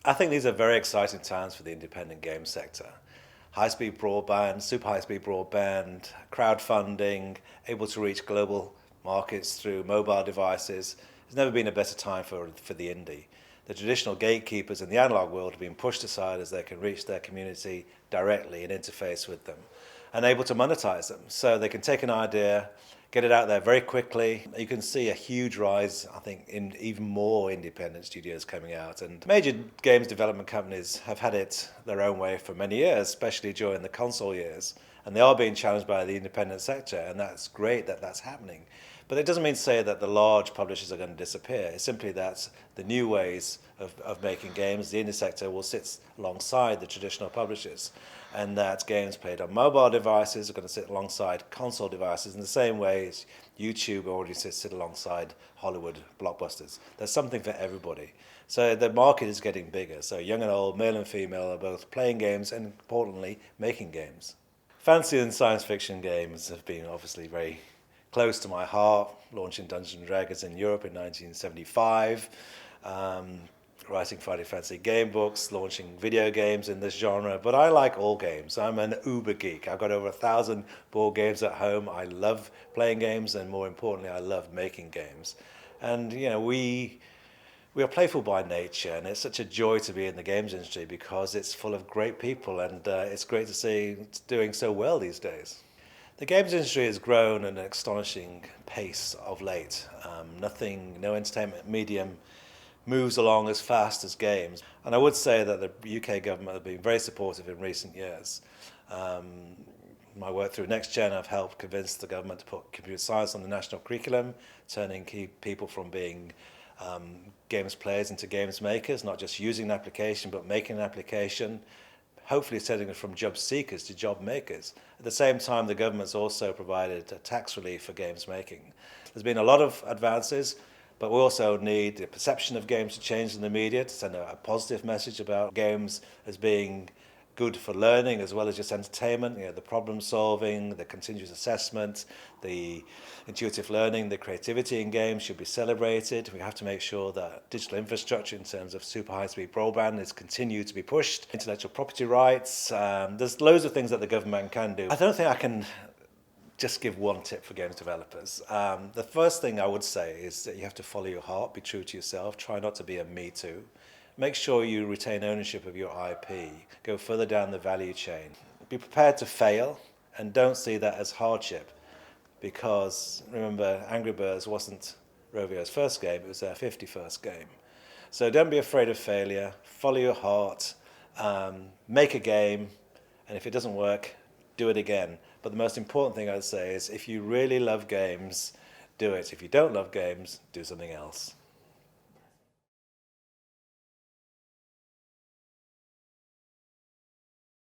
I think these are very exciting times for the independent game sector. High-speed broadband, super high-speed broadband, crowdfunding, able to reach global markets through mobile devices. There's never been a better time for the indie. The traditional gatekeepers in the analog world have been pushed aside as they can reach their community directly and interface with them and able to monetize them. So they can take an idea, get it out there very quickly. You can see a huge rise, I think, in even more independent studios coming out. And major games development companies have had it their own way for many years, especially during the console years. And they are being challenged by the independent sector, and that's great that that's happening. But it doesn't mean to say that the large publishers are going to disappear. It's simply that the new ways of making games, the indie sector will sit alongside the traditional publishers, and that games played on mobile devices are going to sit alongside console devices in the same way as YouTube already sit alongside Hollywood blockbusters. There's something for everybody. So the market is getting bigger. So young and old, male and female are both playing games and, importantly, making games. Fantasy and science fiction games have been obviously very close to my heart, launching Dungeons and Dragons in Europe in 1975, writing Final Fantasy game books, launching video games in this genre. But I like all games. I'm an uber geek. I've got over 1,000 board games at home. I love playing games, and more importantly, I love making games. And we are playful by nature, and it's such a joy to be in the games industry because it's full of great people, and it's great to see it's doing so well these days. The games industry has grown at an astonishing pace of late. No entertainment medium moves along as fast as games. And I would say that the UK government have been very supportive in recent years. My work through NextGen, I've helped convince the government to put computer science on the national curriculum, turning key people from being games players into games makers, not just using an application, but making an application, hopefully setting it from job seekers to job makers. At the same time, the government's also provided a tax relief for games making. There's been a lot of advances, but we also need the perception of games to change in the media, to send a positive message about games as being good for learning as well as just entertainment. The problem solving, the continuous assessment, the intuitive learning, the creativity in games should be celebrated. We have to make sure that digital infrastructure in terms of super high-speed broadband is continued to be pushed. Intellectual property rights, there's loads of things that the government can do. I don't think I can just give one tip for games developers. The first thing I would say is that you have to follow your heart, be true to yourself, try not to be a me too. Make sure you retain ownership of your IP. Go further down the value chain. Be prepared to fail, and don't see that as hardship, because remember, Angry Birds wasn't Rovio's first game, it was their 51st game. So don't be afraid of failure, follow your heart, make a game, and if it doesn't work, do it again. But the most important thing I'd say is if you really love games, do it. If you don't love games, do something else.